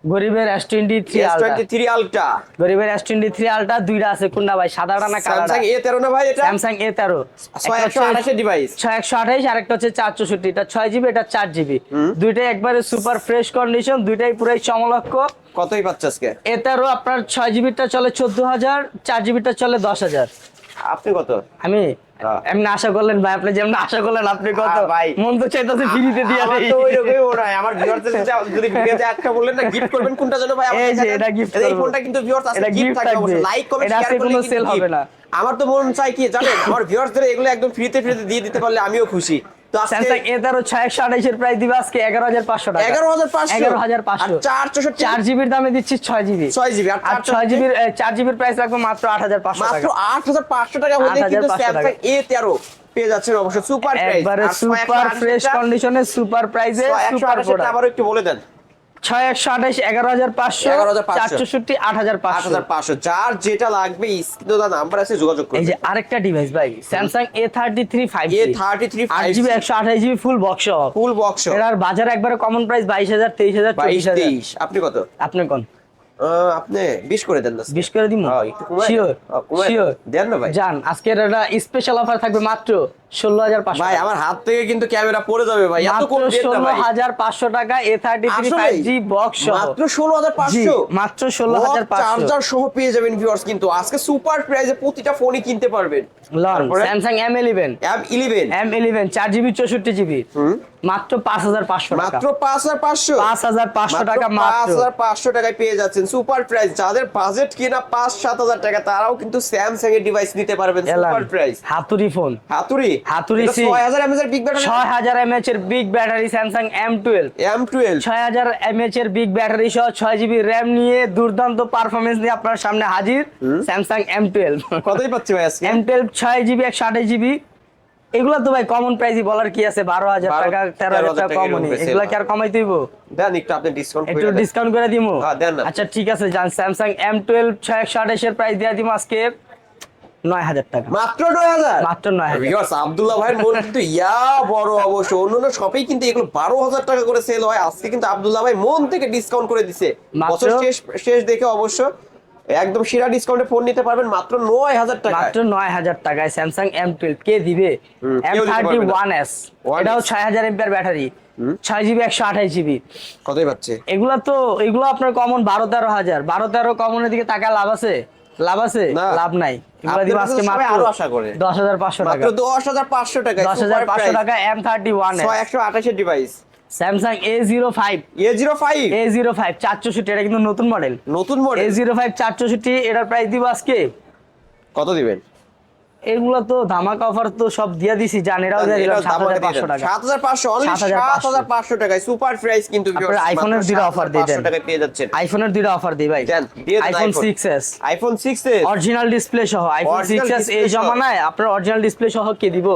গরিবের S23 আলট্রা S23 আলট্রা গরিবের S23 আলট্রা দুইটা আছে কোনটা ভাই সাদাটা না কালারটা স্যামসাং A13 না ভাই এটা স্যামসাং A13 128 ডিভাইস 128 আরেকটা হচ্ছে 464 এটা 6GB এটা 4GB দুইটাই একবারে সুপার ফ্রেশ কন্ডিশন দুইটাই পুরাই সমলক্ষ কতই পাচ্ছে আজকে A13 আপনার 6GB টা চলে 14,000 4GB টা চলে 10,000 আপনি কত আমি হ্যাঁ। এমনি আশা করলেন ভাই আপনি যেমন আশা করলেন আপনি কত ভাই মন তো চাইতেছে ফ্রিতে দিয়ে আমার দেই তো ওইরকমই মনে হয় আমার ভিউয়ারদের যদি ভিডিওতে একটা বললেন না গিফট করবেন কোনটা জানো ভাই এই যে এটা gift এই করবো। ফোনটা কিন্তু ভিউয়ার্স আছে এটা গিফট gift থাকবে থাকবে। অবশ্যই লাইক কমেন্ট এটা শেয়ার আজকে করলে কোনো কিন্তু sell হবে gift। না। আমার তো মন চাই কি জানেন আমার ভিউয়ারদের এগুলো একদম ফ্রিতে দিয়ে দিতে পারলে আমিও খুশি তো আজকে স্যামসাং A13 628 এর প্রাইস দিবে আজকে 11,500 টাকা 11,500 11,500 464 4GB এর দামে দিচ্ছি 6GB 6GB আর 6GB 4GB এর প্রাইস রাখবো মাত্র 8,500 মাত্র টাকা 8,500 টাকা হলে কিন্তু 8,500 স্যামসাং A13 পেয়ে যাচ্ছেন অবশ্য সুপার প্রাইস একবারে সুপার ফ্রেশ কন্ডিশনে সুপার প্রাইসে সুপার 128 প্রোডাক্ট আবার একটু বলে দেন 628 11,500 464 8,500 8,500 যার যেটা লাগবে স্ক্রিনে দেওয়া নাম্বার আছে যোগাযোগ এই করুন যে আরেকটা ডিভাইস ভাই Samsung A33 5G A33 8GB 128GB full box সহ ফুল বক্স এটার বাজারে একবারে কমন প্রাইস 22,000 23,000 22 24,000 23 আপনি কত আপনি কোন আপনি 20 করে দেন না 20 করে দিমু একটু কমায় শিওর শিওর দেন না ভাই জান আজকের এটা স্পেশাল অফার থাকবে মাত্র 16,500 ভাই আমার হাত থেকে কিন্তু ক্যামেরা পড়ে যাবে ভাই এত কম দেন না ভাই 16,500 টাকা A33 আসলেই? 5G বক্স সহ মাত্র 16,500 মাত্র 16,500 চার্জার সহ পেয়ে যাবেন ভিউয়ার্স কিন্তু আজকে সুপার প্রাইসে প্রতিটা ফোনই কিনতে পারবেন লন তারপরে? Samsung M11 M11 M11 4GB 64GB মাত্র 5,500 টাকা মাত্র 5,500 5,500 টাকা মাত্র 5,500 টাকায় পেয়ে যাচ্ছেন সুপার প্রাইস যাদের বাজেট কিনা 5-7,000 টাকা তারাও কিন্তু স্যামসাং এর ডিভাইস নিতে পারবেন সুপার প্রাইস হাতুড়ি ফোন হাতুড়ি হাতুড়ি এটা 6000 mAh এর বিগ ব্যাটারি 6000 mAh এর big battery Samsung M12 M12 6000 mAh এর বিগ ব্যাটারি সহ 6GB RAM নিয়ে দুর্দান্ত পারফরম্যান্স নিয়ে আপনার সামনে হাজির স্যামসাং M12 কতই পাচ্ছি ভাই আজকে M12 6GB 128GB এগুলা তো ভাই কমন প্রাইসই বলার কি আছে 12,000 টাকা 13,000 টাকা কমনই এগুলা কি আর কমাইতে হইব দেন একটু আপনি ডিসকাউন্ট করে একটু দেন ডিসকাউন্ট করে দিমু হ্যাঁ, দেন না। আচ্ছা ঠিক আছে জান স্যামসাং M12 628 এর প্রাইস দিয়ে দিমু আজকে 9,000 টাকা মাত্র 9000 মাত্র 9,000 ভিউয়ার্স আব্দুল্লাহ ভাইয়ের মন কিন্তু ইয়া বড় অবশ্য অন্যান্য শপেই কিন্তু এগুলো 12,000 টাকা করে সেল হয় আজকে কিন্তু আব্দুল্লাহ ভাই মন থেকে ডিসকাউন্ট করে দিছে মাত্র? বছর শেষ দেখে অবশ্য একদম সেরা ডিসকাউন্টে ফোন নিতে পারবেন মাত্র 9000 টাকা মাত্র 9,000 টাকায় স্যামসাং M12 কে দিবে কেউ দিতে পারবে না। M31s এটাও 6000 এমপিআর ব্যাটারি 6GB 128GB কতই পাচ্ছে এগুলো আপনার কমন 12-13,000 12-13 কমনের দিকে টাকা লাভ আছে না। লাভ নাই এগুলো আপনাদের দিব কাছে আজকে সবাই মাত্র আরো আশা করে। 10,500 টাকা মাত্র 10,500 টাকা 10,500 টাকা M31s 128 এর device Samsung A05 A05 A05 464 এটা কিন্তু নতুন মডেল নতুন মডেল A05 464 এটার প্রাইস দিব আজকে কত দিবেন এগুলো তো ধামাকা অফার তো সব দিয়া দিছি জান এটাও দিয়ে দিলাম 7,500 টাকা 7,500 অনলি 7,500 7,500 টাকায় সুপার প্রাইস কিন্তু আপনারা আইফোনের দুটো অফার দিয়ে দেন 500 টাকায় পেয়ে যাচ্ছেন আইফোনের দুটো অফার দিই ভাই দেন, দিয়ে দেন iPhone iPhone। 6s iPhone 6s original display সহ আইফোন Original 6s এই display সহ। জমানায় আপনার অরিজিনাল ডিসপ্লে সহ কে দিব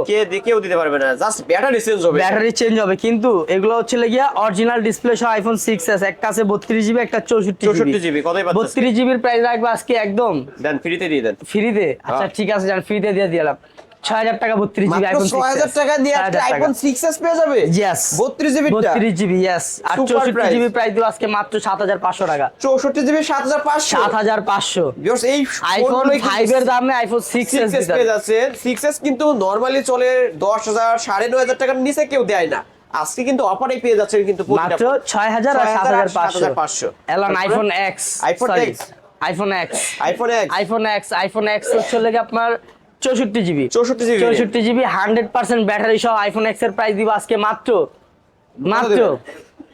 কেউ দিতে পারবে না জাস্ট ব্যাটারি চেঞ্জ হবে ব্যাটারি চেঞ্জ হবে কিন্তু এগুলো হচ্ছে গিয়া অরিজিনাল ডিসপ্লে সহ আইফোন 6s একটা আছে 32GB একটা 64GB কতই পাচ্ছেন 32GB এর প্রাইস রাখবো আজকে একদম দেন ফ্রিতে দিয়ে দেন ফ্রিতে আচ্ছা হ্যাঁ। ঠিক আছে জান ফ্রিতে দিয়ে দিলাম 6000 টাকা 32 জিবি মাত্র আইফোন 6000 টাকা দিয়ে একটা আইফোন 6s পেয়ে যাবে। Yes 32 GB 32 GB yes. আর Super 64 price। জিবি প্রাইস দিব আজকে মাত্র 7500 টাকা। 64 জিবি 7500। 7500 ভিউয়ার্স এই আইফোন 5 এর দামে আইফোন 6s 6s পেয়ে যাচ্ছে। 6s কিন্তু নরমালি চলে 10000 9500 টাকার নিচে কেউ দেয় না। আজকে কিন্তু অফারে পেয়ে যাচ্ছেন কিন্তু মাত্র 6000 আর 7500। Elon iPhone x iPhone X iPhone x iPhone X iPhone x হচ্ছে লাগে আপনার 64 জিবি 64 জিবি 100% ব্যাটারি সহ আইফোন এক্স এর প্রাইস দিব আজকে মাত্র দিবেন?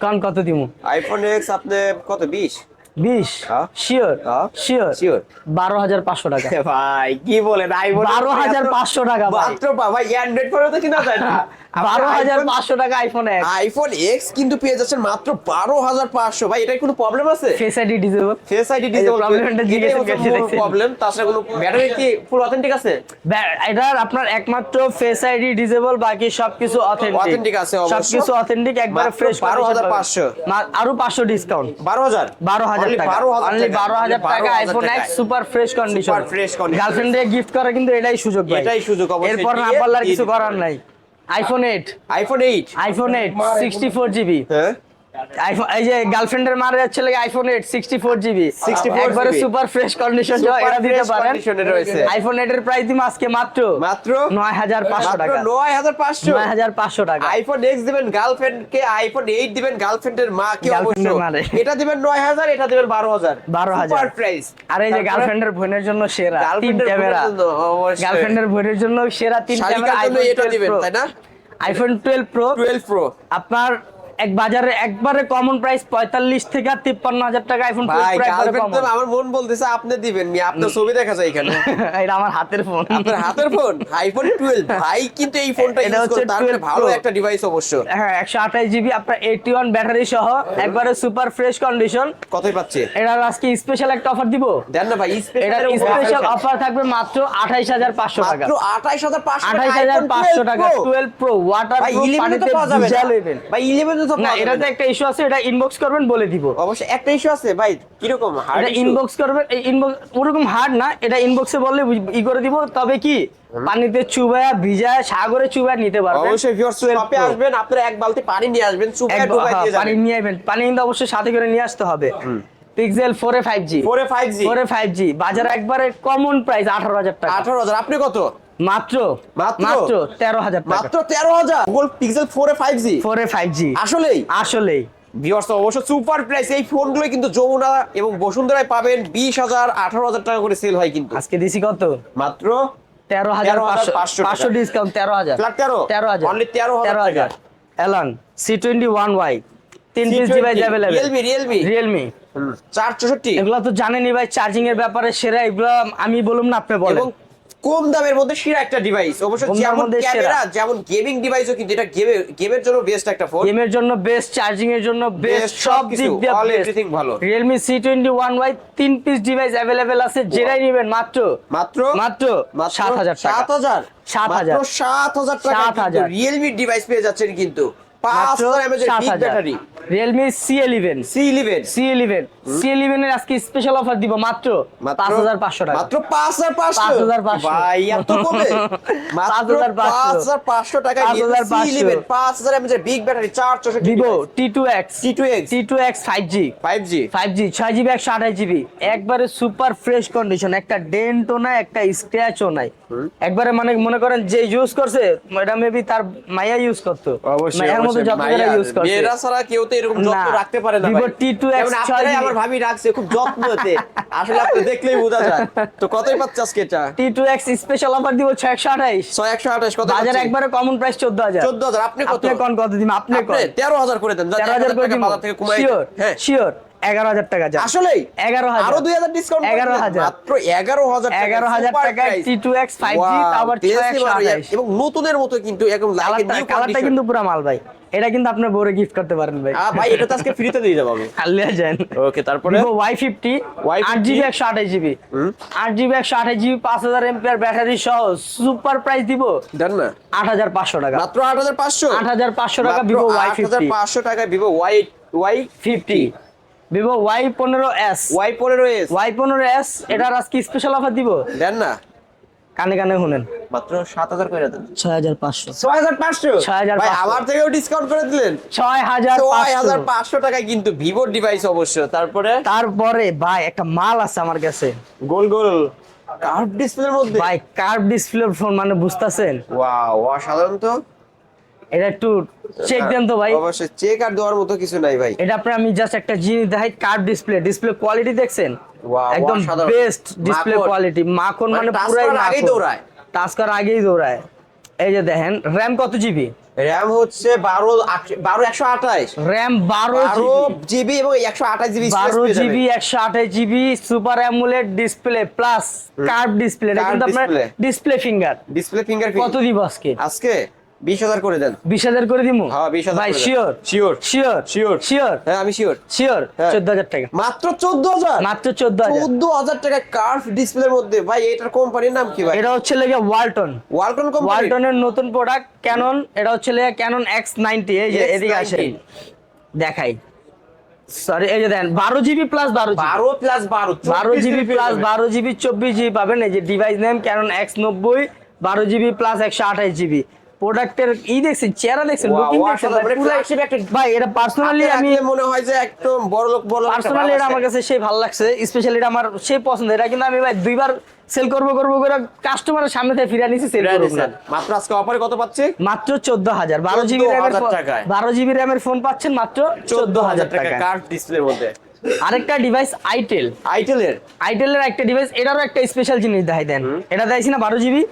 কোন কত দিমু? আইফোন X আপনি কত 20 20 হ্যাঁ। শিওর হ্যাঁ। Sure Sure। 12500 টাকা। ভাই কি বলেন আইফোন 12500 টাকা ভাই। মাত্র ভাই অ্যান্ড্রয়েড ফোনে তো কিনা যায় না। 12500 টাকা আইফোন এক্স। আইফোন X কিন্তু পেয়ে যাচ্ছেন মাত্র 12500। ভাই এটার কোনো প্রবলেম আছে? Face ID disable. Face ID disable প্রবলেমটা জিজ্ঞেস করতে দেখছেন। প্রবলেম তাছাড়া কোনো ব্যাটারি কি ফুল অথেন্টিক আছে? এটার আপনার একমাত্র ফেস আইডি ডিসেবল, বাকি সবকিছু অথেন্টিক। Authentic আছে অবশ্য। সবকিছু অথেন্টিক একবারে মাত্র ফ্রেশ। 12500 আরো 500 ডিসকাউন্ট। 12000 12000 টাকা। অনলি 12000 টাকা iPhone X super fresh condition. Super fresh condition. গার্লফ্রেন্ডে গিফট করা কিন্তু এটাই সুযোগ ভাই। এটাই সুযোগ অবশ্যই। এরপর না দিয়ে পারলে আর দিয়ে কিছু দিতে করার নাই। IPhone 8 iPhone 8 64 GB. হ্যাঁ আইফোন এই যে গার্লফ্রেন্ডের মারা যাচ্ছে লাগে আইফোন 8 64 জিবি 64 একবারে GB super fresh condition Super এটা দিতে fresh পারেন। condition এ রয়েছে। আইফোন 8 এর প্রাইস দিম আজকে মাত্র মাত্র 9500 মাত্র টাকা। 9500 9500 টাকা। আইফোন X দিবেন গার্লফ্রেন্ডকে, আইফোন 8 দিবেন গার্লফ্রেন্ডের মাকে অবশ্য। গার্লফ্রেন্ডের মারে। এটা দিবেন 9000, এটা দিবেন 12000। 12000 সুপার প্রাইস। আর এই যে গার্লফ্রেন্ডের বোনের জন্য সেরা 3 ক্যামেরা। গার্লফ্রেন্ডের বোনের জন্য সেরা 3 ক্যামেরা শালিকার জন্য এটা দিবেন তাই না? আইফোন 12 প্রো 12 প্রো আপনার এক বাজারে একবারে কমন প্রাইস 45 থেকে 53000 টাকা আইফোন 12 ভাই প্রো একবারে গার্লফ্রেন্ড কমন। তো আমার মন বলতেছে আপনি দিবেন মি, আপনার ছবি দেখা যায় এখানে। এটা আমার হাতের ফোন। আপনার হাতের ফোন আইফোন 12 ভাই কিন্তু এই ফোনটা এটা ইউজ হচ্ছে করতে তার 12 ভালো Pro। একটা ডিভাইস অবশ্য। হ্যাঁ 128 জিবি আপনার 81 ব্যাটারি সহ একবারে সুপার ফ্রেশ কন্ডিশন। কতই পাচ্ছে? এটার আজকে স্পেশাল একটা অফার দিব। দেন না ভাই এটার স্পেশাল অফার থাকবে মাত্র 28500 টাকা। মাত্র 28500 28500 টাকা 12 প্রো ওয়াটার ভাই প্রুফ 11 পানিতে তো পাওয়া যাবে ভিজা না নেবেন। ভাই 11 তো না পাওয়া যাবে এটাতে না। একটা ইস্যু আছে, এটা ইনবক্স করবেন বলে দিব। অবশ্যই একটা ইস্যু আছে ভাই, কি রকম হার্ড এটা ইনবক্স করবেন, এই ইনবক্স ওরকম হার্ড না, এটা ইনবক্সে বললে ই করে দিব। তবে কি পানিতে চুবায়া ভিজায় সাগরে চুবায়া নিতে পারবেন। অবশ্যই ভিউয়ার্স 12 শপে Pro। আসবেন, আপনারা এক বালতি পানি নিয়ে আসবেন, চুপায় হ্যাঁ, ডুবাই দিয়ে পানি যাবেন। নিয়ে আসবেন, পানি কিন্তু অবশ্যই সাথে করে নিয়ে আসতে হবে। পিক্সেল 4 এ 5G 4 এ 5G 4 এ 5G বাজারে একবারে কমন প্রাইস 18000 টাকা। 18000 আপনি কত? মাত্র মাত্র? মাত্র 13000 টাকা। মাত্র 13000 গুগল পিক্সেল 4 এ 5G 4 এ 5G আসলেই আসলেই ভিউয়ার্স অবশ্য সুপার প্রাইস। এই ফোনগুলো কিন্তু যমুনা এবং বসুন্ধরায় পাবেন 20000 18000 টাকা করে সেল হয় কিন্তু। আজকে দিছি কত? মাত্র 13500 500 500 discount 13000 flat 13 13000 only 13000 Elon C21Y 3 piece device available. Realme 464 এগুলা তো জানেনই ভাই, চার্জিং এর ব্যাপারে সেরা। এগুলা আমি বলুম না, আপনি বলেন। এবং কম দামের মধ্যে সেরা একটা ডিভাইস অবশ্য। কম দামের যেমন মধ্যে সেরা। ক্যামেরা যেমন গেমিং ডিভাইসও কিন্তু এটা গেমের জন্য বেস্ট একটা ফোন। গেমের জন্য বেস্ট, চার্জিং এর জন্য বেস্ট, Best, সব সবকিছু, দিক দিয়ে all বেস্ট। everything ভালো। Realme C21Y 3 piece device available আছে, যেটাই নেবেন মাত্র মাত্র মাত্র 7000 টাকা। 7000 7000 মাত্র 7000 টাকা 7000 রিয়েলমি ডিভাইস পেয়ে যাচ্ছেন কিন্তু মাত্র 5000 mAh এর big 7000 battery Realme C11 C11 C11 এর আজকে স্পেশাল অফার দিব মাত্র 5500 টাকা। মাত্র 5500 5500 ভাই এত কমে মাত্র 5500 টাকা C11 5000 mAh এর big battery 464 Vivo T2X T2X 5G 5G 6GB 128GB একবারে সুপার ফ্রেশ কন্ডিশন, একটা ডেন্টও নাই, একটা স্ক্র্যাচও নাই। একবারে মানে মনে করেন যে ইউজ করছে এটা মেবি তার মাইয়া ইউজ করতো, মাইয়ার মতো যত্ন করে ইউজ করছে। মেয়েরা ছাড়া কেউ তো এরকম যত্ন না, রাখতে পারে না Vivo ভাই। T2X যেমন আপনারাই আমার ভাবি রাখছে খুব যত্নতে, আসলে আপনি দেখলেই বোঝা যায়। তো কতই পাচ্ছে আজকে এটা? T2X স্পেশাল অফার দিব 628। 628 কত বাজার পাচ্ছি? একবারে কমন প্রাইস 14000। 14000 আপনি কত? আপনি কোন কত দিন? আপনি কোন? 13000 করে দেন, 13000 করে দিন। বাজার থেকে কমাই। শিওর হ্যাঁ শিওর 11000 টাকা যা। আসলেই 11000 আরো 2000 ডিসকাউন্ট 11000 মাত্র 11000 11000 টাকায় T2X 5G আবার 628। এবং নতুনের মতো কিন্তু একদম লাইক নিউ কালারটা কিন্তু পুরো মাল ভাই, এটা কিন্তু আপনার বউরে গিফট করতে পারেন ভাই। ভাই এটা তো আজকে ফ্রিতে দিয়ে দেব আমি। আল্লাহ জান। ওকে তারপরে Vivo Y50 8GB 128GB 8GB 128GB 5000 mAh battery সহ সুপার প্রাইস দিব দেন না 8500 টাকা। মাত্র 8500 8500 টাকা Vivo Y50 8500 টাকা Vivo Y50 Vivo Y15s Y15s Y15s এটার আজকে স্পেশাল অফার দিব দেন না কানে কানে শুনেন, মাত্র 7000 করে দেন। 6500, 6500 6500 ভাই আমার থেকেও ডিসকাউন্ট করে দিলেন। 6500। 6500 টাকায় কিন্তু ভিভোর ডিভাইস অবশ্য। তারপরে ভাই একটা মাল আছে আমার কাছে, গোল গোল কার্ভ ডিসপ্লের মধ্যে ভাই কার্ভ ডিসপ্লে ফোন, মানে বুঝতাছেন? ওয়াও অসাধারণ তো। এটা একটু চেক দেন তো ভাই। অবশ্যই চেক আর দেওয়ার মতো কিছু নাই ভাই। এটা আপনার আমি জাস্ট একটা জিনিস দেখাই, কার্ভ ডিসপ্লে কোয়ালিটি দেখছেন? Wow, একদম অসাধারণ। বেস্ট ডিসপ্লে মাখন। কোয়ালিটি, মাখন মানে টাচ পুরাই করার আগেই মাখন। দৌড়ায়। টাচ করার আগেই দৌড়ায়। এই যে দেখেন, র‍্যাম কত জিবি? র‍্যাম হচ্ছে 128 র‍্যাম 12 জিবি এবং 128 GB 12 GB 128 GB super AMOLED display plus curve display. এটা Curved কিন্তু আপনার display। Display finger. Display finger কত দিব আজকে? আজকে 20000 করে দেন। 20000 করে দিমু? হ্যাঁ 20000 ভাই করে দেন। Sure sure sure sure sure হ্যাঁ আমি শিওর। শিওর। হ্যাঁ। 14000 টাকা, মাত্র 14000, মাত্র 14000। 14000 টাকা কার্ভ ডিসপ্লের মধ্যে। ভাই এটার কোম্পানির নাম কি ভাই? এটা হচ্ছে লেগে ওয়ালটন, ওয়ালটন কোম্পানি। ওয়ালটনের নতুন প্রোডাক্ট ক্যানন। এটা হচ্ছে লেগে ক্যানন X90। এই যে এদিকে আসেন দেখাই, সরি এই যে দেখেন 12 GB plus 12 GB, 12 plus 12 12 GB plus 12 GB 24 GB পাবেন। এই যে device name Canon X90, 12 GB plus 128 GB. প্রোডাক্টের দেখছেন, চেহারা দেখছেন, Wow, লুকিং দেখছেন অসাধারণ। পুরো flagship একটা ভাই। এটা পার্সোনালি আমি মনে হয় যে একদম বড় লোক একটা পার্সোনালি এটা আমার কাছে সেই ভালো লাগছে, স্পেশালি এটা আমার সেই পছন্দ। এটা কিন্তু আমি ভাই দুইবার সেল করব করে কাস্টমারের সামনে থেকে ফিরে নিছি, সেল করব না। মাত্র আজকে অফারে কত পাচ্ছে? মাত্র 14000। 12 জিবি র‍্যামের 14,000 টাকায়। 12 জিবি র‍্যামের ফোন পাচ্ছেন মাত্র 14000 টাকা। কার্ভ ডিসপ্লের মধ্যে। আরেকটা ডিভাইস আইটেলের একটা ডিভাইস, এটারও একটা স্পেশাল জিনিস দেখাই দেন। এটা দেখাইছি না 12 জিবি,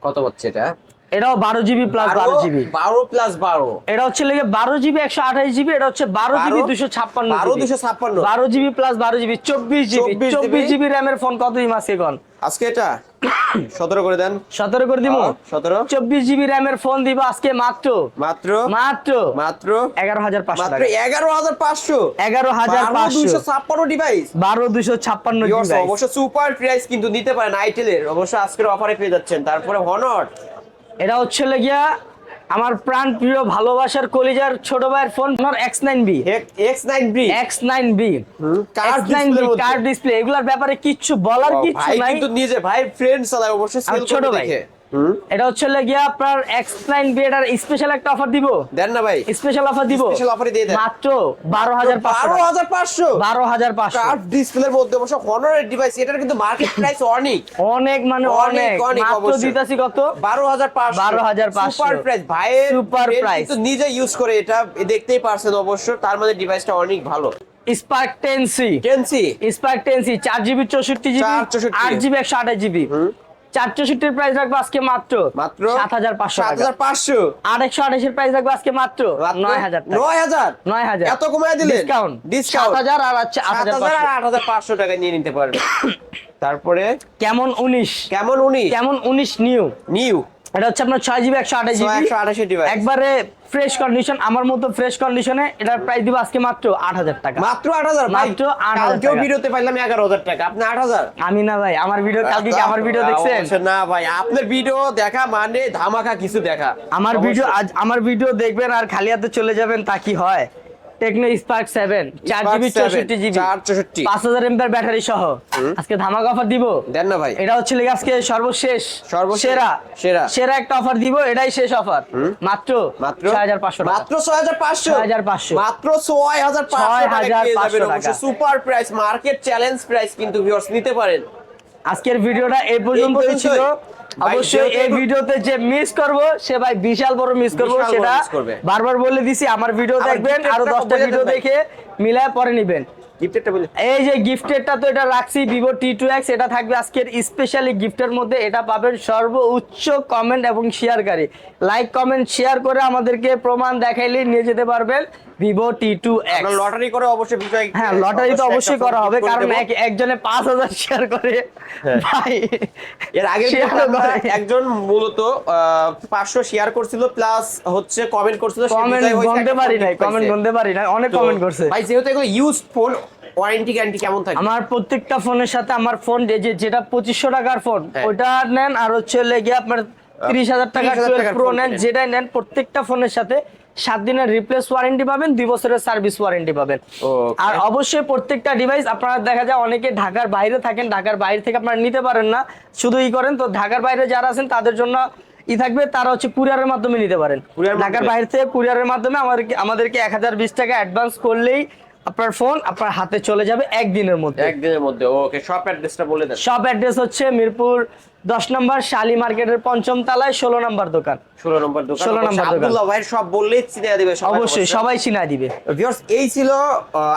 কত পাচ্ছে এটা? এটাও 12 জিবি প্লাস 12 জিবি। 12 প্লাস 12 এটা হচ্ছে লেগে 12 জিবি 128 জিবি। এটা হচ্ছে 12 GB 256 12 256 12 GB plus 12 GB 24 GB. 24 GB র‍্যামের ফোন কত দিন আছে এখন? আজকে এটা 17 করে দেন। 17 করে দিমু? 17 24 জিবি র‍্যামের ফোন দিব আজকে মাত্র মাত্র মাত্র মাত্র 11500 মাত্র টাকা। 11500 11500 256 ডিভাইস। 12256 viewers device. অবশ্য সুপার প্রাইস কিন্তু নিতে পারেন আইটেলের। অবশ্য আজকের অফারে পেয়ে যাচ্ছেন। তারপরে হনর, এটা হচ্ছে লাগিয়া আমার প্রাণ প্রিয় ভালোবাসার কলিজার ছোট ভাইয়ের phone, X9B। X9B X9B curve X9B display curve display, এগুলার ব্যাপারে কিচ্ছু বলার কিচ্ছু ভাই নাই। কিন্তু নিজে ভাই ফ্রেন্ড চালায় অবশ্য সেল আমার ছোট করতে ভাই। দেখে। এটা হচ্ছে লাগিয়া আপনার X9B, এটার স্পেশাল একটা অফার দিব। দেন না ভাই, স্পেশাল অফার দিব, স্পেশাল অফারে দিয়ে দেন। মাত্র 12500 12500 12500 কার্ভ ডিসপ্লের মধ্যে অবশ্য হনরের ডিভাইস। এটার কিন্তু মার্কেট প্রাইস অনেক অনেক মানে অনেক, অনেক। অনেক মাত্র অবশ্যই। দিতাছি কত? 12500 12500 সুপার প্রাইস ভাই। Super price. কিন্তু নিজে ইউজ করে এটা দেখতেই পারছেন অবশ্য। তার মধ্যে ডিভাইসটা অনেক ভালো। Spark 10C, ten C spark 10C 4GB 64GB 4GB 8GB 128GB। 464 এর প্রাইস রাখবো আজকে মাত্র মাত্র 7500 টাকা। 7500 আর 128 এর প্রাইস রাখবো আজকে মাত্র 9000 টাকা। 9000 এত কমায় দিলেন। ডিসকাউন্ট ডিসকাউন্ট 7000 আর আছে 7000 আর 8500। 8500 টাকা নিয়ে নিতে পারবেন। তারপরে কেমন 19, কেমন 19 কেমন 19 নিউ। নিউ এটা হচ্ছে আপনার 6GB 128GB 128 ডিভাইস একবারে ফ্রেশ কন্ডিশন, আমার মতো ফ্রেশ কন্ডিশনে। এটার প্রাইস দিব আজকে মাত্র 8000 টাকা। মাত্র 8000 ভাই। মাত্র 8000 কালকেও টাকা। ভিডিওতে পাইলাম 11000 টাকা, আপনি 8000। আমি না ভাই, আমার ভিডিও কালকে কি আমার ভিডিও দেখছেন? অবশ্যই না ভাই, আপনার ভিডিও দেখা মানে ধামাকা কিছু দেখা। আমার ভিডিও আজ আমার ভিডিও দেখবেন আর খালি হাতে চলে যাবেন, তা কি হয়? Tecno Spark 7 4GB 64GB 464 5000 mAh battery সহ আজকে ধামাকা অফার দিব। দেন না ভাই। এটা হচ্ছে লেগে আজকে সর্বশেষ সেরা সেরা একটা অফার দিব, এটাই শেষ অফার। মাত্র 6500 টাকা। মাত্র 6500 6500 মাত্র 6500 টাকা পেয়ে যাবেন। অবশ্য টাকা। Super price, market challenge price কিন্তু ভিউয়ার্স নিতে পারেন। আজকের ভিডিওটা এই পর্যন্তই পর্যন্তই। ছিল। ভাই, অবশ্যই এই যেহেতু- ভিডিওতে যে মিস করব সে ভাই বিশাল বড় মিস করব, বিশাল বড় সেটা miss করবে। বারবার বলে দিছি। আমার ভিডিও আমার দেখবেন, gifted আরো টা 10টা বলে ভিডিও দেন ভাই। দেখে মিলায় পরে নেবেন। গিফটেরটা বলি। এই যে গিফটেরটা তো এটা রাখছি Vivo T2X, এটা থাকবে আজকের স্পেশালি গিফটের মধ্যে। এটা পাবেন সর্বোচ্চ কমেন্ট এবং শেয়ারকারী। লাইক কমেন্ট শেয়ার করে আমাদেরকে প্রমাণ দেখাইলে নিয়ে যেতে পারবেন Vivo T2X। আমরা লটারি করে অবশ্যই বিষয়। হ্যাঁ, লটারি তো অবশ্যই করা হবে, কারণ একজনে 5000 শেয়ার করে ভাই। এর আগে share করে। একজন মূলত 500 শেয়ার করছিল প্লাস হচ্ছে কমেন্ট করছিল। সে কমেন্ট বিজয় হয়েছে, গুনতে একটা পারি phone নাই, gift কমেন্ট পাইছে। গুনতে পারি নাই, অনেক তো কমেন্ট করছে। ভাই যেহেতু এগুলো ইউজড ফোন, ওয়ারেন্টি গ্যারান্টি কেমন থাকে? আমার প্রত্যেকটা ফোনের সাথে আমার ফোন যেটা 2500 টাকার ফোন হ্যাঁ। ওইটা নেন, আর হচ্ছে লেগে আপনার 30000 টাকা 30,000 12 টাকার প্রো ফোন নেন, কিনেন। যেটাই নেন প্রত্যেকটা ফোনের সাথে 7 দিনের রিপ্লেস ওয়ারেন্টি পাবেন, 2 বছরের সার্ভিস ওয়ারেন্টি পাবেন। Okay. আর অবশ্যই প্রত্যেকটা ডিভাইস আপনারা দেখা যায় অনেকে ঢাকার বাইরে থাকেন, ঢাকার বাইরে থেকে আপনারা নিতে পারেন না, শুধু করেন তো ঢাকার বাইরে যারা আছেন তাদের জন্য থাকবে, তারা হচ্ছে কুরিয়ারের মাধ্যমে নিতে পারেন। ঢাকার বাইরে থেকে কুরিয়ারের মাধ্যমে আমাদেরকে 1020 টাকা অ্যাডভান্স করলেই আপনার ফোন আপনার হাতে চলে যাবে একদিনের মধ্যে। একদিনের মধ্যে। ওকে, শপ অ্যাড্রেসটা বলে দেন। শপ অ্যাড্রেস হচ্ছে মিরপুর 10 নম্বর শালি মার্কেটের 5ম তলায় 16 নম্বর দোকান। 16 নম্বর দোকান। 16 নম্বর দোকান। আব্দুল্লাহ ভাইয়ের শপ বললেই চিনে দিবে সবাই। অবশ্যই সবাই চিনা দিবে। ভিউয়ার্স, এই ছিল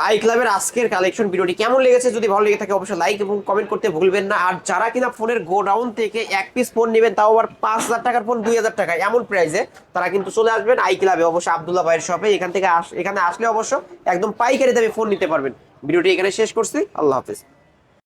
আই ক্লাবের আজকের কালেকশন। ভিডিওটি কেমন লেগেছে, যদি ভালো লেগে থাকে অবশ্যই লাইক এবং কমেন্ট করতে ভুলবেন না। আর যারা কিনা ফোনের গোডাউন থেকে এক পিস ফোন নেবেন, তাও আবার 5000 টাকার ফোন 2000 টাকা এমন প্রাইসে, তারা কিন্তু চলে আসবেন আই ক্লাবে, অবশ্যই আব্দুল্লাহ ভাইয়ের শপে। এখানে আসলে অবশ্য একদম পাইকারি দামে ফোন নিতে পারবেন। ভিডিওটি এখানে শেষ করছি, আল্লাহ হাফেজ।